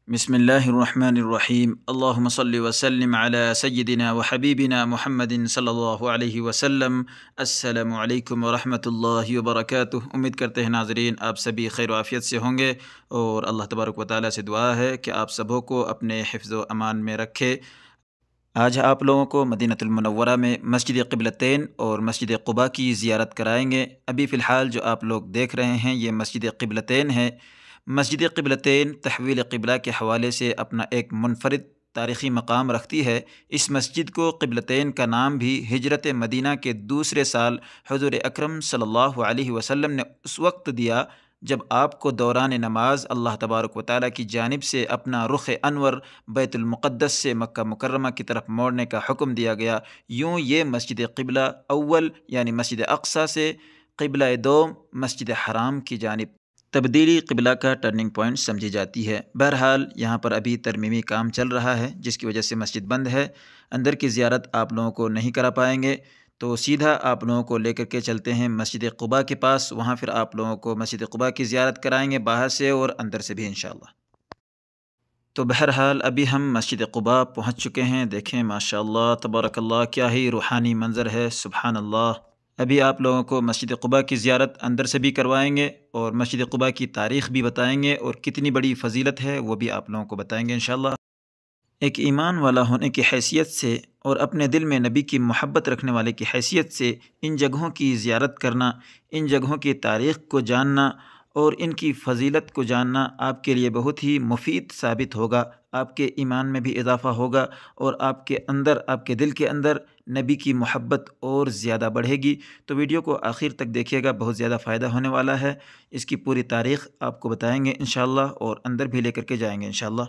بسم اللہ الرحمن الرحیم اللہم صلی وسلم علی سیدنا و حبیبنا محمد صلی اللہ علیہ وسلم۔ السلام علیکم ورحمۃ اللہ وبرکاتہ۔ امید کرتے ہیں ناظرین آپ سبھی خیر و عافیت سے ہوں گے، اور اللہ تبارک و تعالیٰ سے دعا ہے کہ آپ سبوں کو اپنے حفظ و امان میں رکھے۔ آج آپ لوگوں کو مدینہ المنورہ میں مسجد قبلتین اور مسجد قباء کی زیارت کرائیں گے۔ ابھی فی الحال جو آپ لوگ دیکھ رہے ہیں یہ مسجد قبلتین ہے۔ مسجد قبلتین تحویل قبلہ کے حوالے سے اپنا ایک منفرد تاریخی مقام رکھتی ہے۔ اس مسجد کو قبلتین کا نام بھی ہجرت مدینہ کے دوسرے سال حضور اکرم صلی اللہ علیہ وسلم نے اس وقت دیا جب آپ کو دوران نماز اللہ تبارک و تعالیٰ کی جانب سے اپنا رخ انور بیت المقدس سے مکہ مکرمہ کی طرف موڑنے کا حکم دیا گیا۔ یوں یہ مسجد قبلہ اول یعنی مسجد اقصیٰ سے قبلہ دوم مسجد حرام کی جانب تبدیلی قبلہ کا ٹرننگ پوائنٹ سمجھی جاتی ہے۔ بہرحال یہاں پر ابھی ترمیمی کام چل رہا ہے جس کی وجہ سے مسجد بند ہے، اندر کی زیارت آپ لوگوں کو نہیں کرا پائیں گے، تو سیدھا آپ لوگوں کو لے کر کے چلتے ہیں مسجد قباء کے پاس، وہاں پھر آپ لوگوں کو مسجد قباء کی زیارت کرائیں گے باہر سے اور اندر سے بھی انشاءاللہ۔ تو بہرحال ابھی ہم مسجد قباء پہنچ چکے ہیں۔ دیکھیں ماشاءاللہ تبارک اللہ کیا ہی روحانی منظر ہے، سبحان اللہ۔ ابھی آپ لوگوں کو مسجد قباء کی زیارت اندر سے بھی کروائیں گے اور مسجد قباء کی تاریخ بھی بتائیں گے اور کتنی بڑی فضیلت ہے وہ بھی آپ لوگوں کو بتائیں گے انشاءاللہ۔ ایک ایمان والا ہونے کی حیثیت سے اور اپنے دل میں نبی کی محبت رکھنے والے کی حیثیت سے ان جگہوں کی زیارت کرنا، ان جگہوں کی تاریخ کو جاننا اور ان کی فضیلت کو جاننا آپ کے لیے بہت ہی مفید ثابت ہوگا، آپ کے ایمان میں بھی اضافہ ہوگا اور آپ کے اندر، آپ کے دل کے اندر نبی کی محبت اور زیادہ بڑھے گی۔ تو ویڈیو کو آخر تک دیکھیے گا، بہت زیادہ فائدہ ہونے والا ہے۔ اس کی پوری تاریخ آپ کو بتائیں گے انشاءاللہ اور اندر بھی لے کر کے جائیں گے انشاءاللہ۔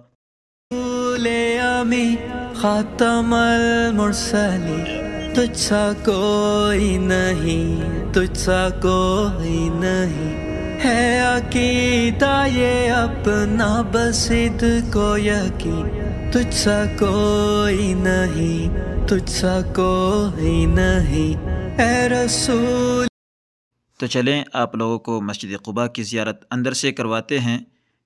خاتم المرسلین تجھ سا کوئی نہیں، تجھ سا کوئی نہیں، ہے عقیدہ یہ اپنا بسید کو یقین، تجھ سا کوئی نہیں، تجھ سا کوئی نہیں، اے رسول۔ تو چلیں آپ لوگوں کو مسجد قباء کی زیارت اندر سے کرواتے ہیں۔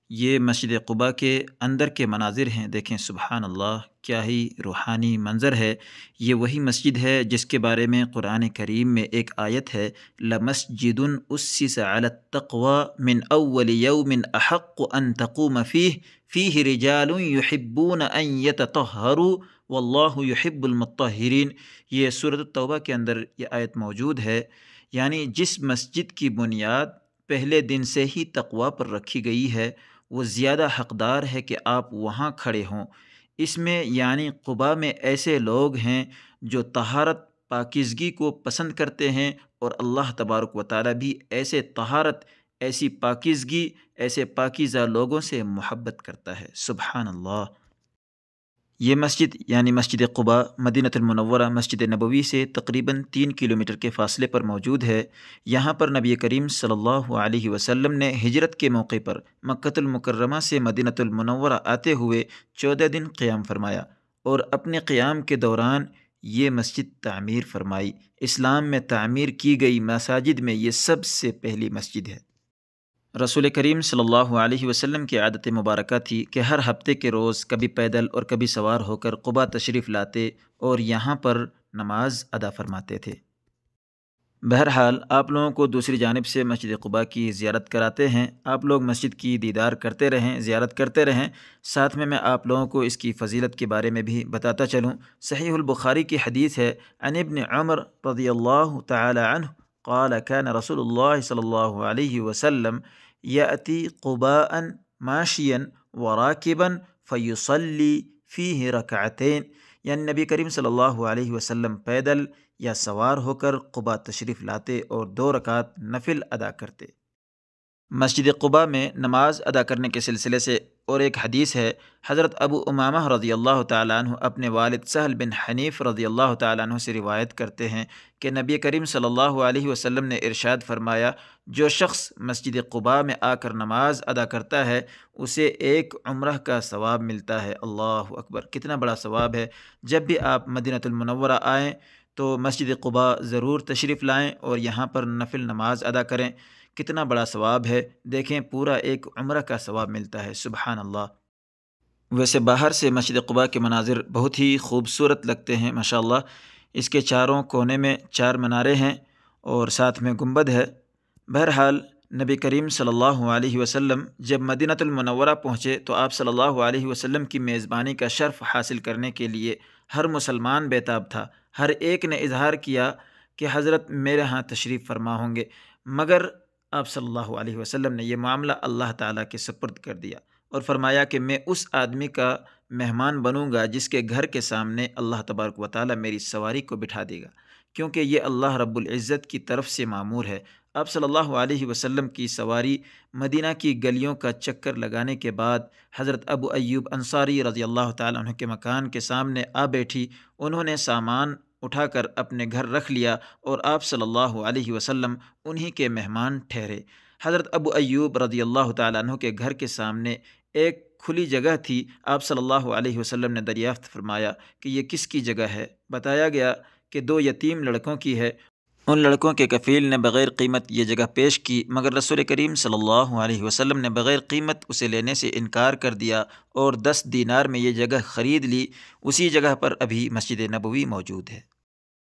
یہ مسجد قباء کے اندر کے مناظر ہیں، دیکھیں سبحان اللہ کیا ہی روحانی منظر ہے۔ یہ وہی مسجد ہے جس کے بارے میں قرآن کریم میں ایک آیت ہے، لَمَسْجِدٌ أُسِّسَ عَلَى التَّقْوَى مِنْ أَوَّلِ يَوْمٍ أَحَقُّ أَن تَقُومَ فِيهِ رِجَالٌ يُحِبُّونَ أَن يَتَطَهَّرُوا وَاللَّهُ يُحِبُّ الْمُطَّهِّرِينَ۔ یہ سورۃ التوبہ کے اندر یہ آیت موجود ہے، یعنی جس مسجد کی بنیاد پہلے دن سے ہی تقوی پر رکھی گئی ہے وہ زیادہ حقدار ہے کہ آپ وہاں کھڑے ہوں۔ اس میں یعنی قباء میں ایسے لوگ ہیں جو طہارت پاکیزگی کو پسند کرتے ہیں، اور اللہ تبارک و تعالیٰ بھی ایسے طہارت، ایسی پاکیزگی، ایسے پاکیزہ لوگوں سے محبت کرتا ہے، سبحان اللہ۔ یہ مسجد یعنی مسجد قباء مدینہ المنورہ مسجد نبوی سے تقریباً 3 کلومیٹر کے فاصلے پر موجود ہے۔ یہاں پر نبی کریم صلی اللہ علیہ وسلم نے ہجرت کے موقع پر مکہ المکرمہ سے مدینہ المنورہ آتے ہوئے 14 دن قیام فرمایا، اور اپنے قیام کے دوران یہ مسجد تعمیر فرمائی۔ اسلام میں تعمیر کی گئی مساجد میں یہ سب سے پہلی مسجد ہے۔ رسول کریم صلی اللہ علیہ وسلم کی عادت مبارکہ تھی کہ ہر ہفتے کے روز کبھی پیدل اور کبھی سوار ہو کر قباء تشریف لاتے اور یہاں پر نماز ادا فرماتے تھے۔ بہرحال آپ لوگوں کو دوسری جانب سے مسجد قباء کی زیارت کراتے ہیں، آپ لوگ مسجد کی دیدار کرتے رہیں، زیارت کرتے رہیں، ساتھ میں آپ لوگوں کو اس کی فضیلت کے بارے میں بھی بتاتا چلوں۔ صحیح البخاری کی حدیث ہے، عن ابن عمر رضی اللہ تعالی عنہ قال كان رسول اللہ صلی اللہ علیہ وسلم یأتی قباء ماشیا وراکبا فیصلی فیہ رکعتین، یعنی نبی کریم صلی اللہ علیہ وسلم پیدل یا سوار ہو کر قباء تشریف لاتے اور 2 رکعت نفل ادا کرتے۔ مسجد قباء میں نماز ادا کرنے کے سلسلے سے اور ایک حدیث ہے، حضرت ابو امامہ رضی اللہ تعالیٰ عنہ اپنے والد سہل بن حنیف رضی اللہ تعالیٰ عنہ سے روایت کرتے ہیں کہ نبی کریم صلی اللہ علیہ وسلم نے ارشاد فرمایا، جو شخص مسجد قباء میں آ کر نماز ادا کرتا ہے اسے 1 عمرہ کا ثواب ملتا ہے۔ اللہ اکبر، کتنا بڑا ثواب ہے۔ جب بھی آپ مدینہ المنورہ آئیں تو مسجد قباء ضرور تشریف لائیں اور یہاں پر نفل نماز ادا کریں، کتنا بڑا ثواب ہے۔ دیکھیں پورا 1 عمرہ کا ثواب ملتا ہے، سبحان اللہ۔ ویسے باہر سے مسجد قباء کے مناظر بہت ہی خوبصورت لگتے ہیں ماشاءاللہ۔ اس کے چاروں کونے میں 4 منارے ہیں اور ساتھ میں گنبد ہے۔ بہرحال نبی کریم صلی اللہ علیہ وسلم جب مدینہ المنورہ پہنچے تو آپ صلی اللہ علیہ وسلم کی میزبانی کا شرف حاصل کرنے کے لیے ہر مسلمان بیتاب تھا۔ ہر ایک نے اظہار کیا کہ حضرت میرے ہاں تشریف فرما ہوں گے، مگر آپ صلی اللہ علیہ وسلم نے یہ معاملہ اللہ تعالیٰ کے سپرد کر دیا اور فرمایا کہ میں اس آدمی کا مہمان بنوں گا جس کے گھر کے سامنے اللہ تبارک و تعالیٰ میری سواری کو بٹھا دے گا، کیونکہ یہ اللہ رب العزت کی طرف سے معمور ہے۔ آپ صلی اللہ علیہ وسلم کی سواری مدینہ کی گلیوں کا چکر لگانے کے بعد حضرت ابو ایوب انصاری رضی اللہ تعالیٰ عنہ کے مکان کے سامنے آ بیٹھی۔ انہوں نے سامان اٹھا کر اپنے گھر رکھ لیا اور آپ صلی اللہ علیہ وسلم انہی کے مہمان ٹھہرے۔ حضرت ابو ایوب رضی اللہ تعالیٰ عنہ کے گھر کے سامنے ایک کھلی جگہ تھی۔ آپ صلی اللہ علیہ وسلم نے دریافت فرمایا کہ یہ کس کی جگہ ہے؟ بتایا گیا کہ 2 یتیم لڑکوں کی ہے۔ ان لڑکوں کے کفیل نے بغیر قیمت یہ جگہ پیش کی، مگر رسول کریم صلی اللہ علیہ وسلم نے بغیر قیمت اسے لینے سے انکار کر دیا اور 10 دینار میں یہ جگہ خرید لی۔ اسی جگہ پر ابھی مسجد نبوی موجود ہے۔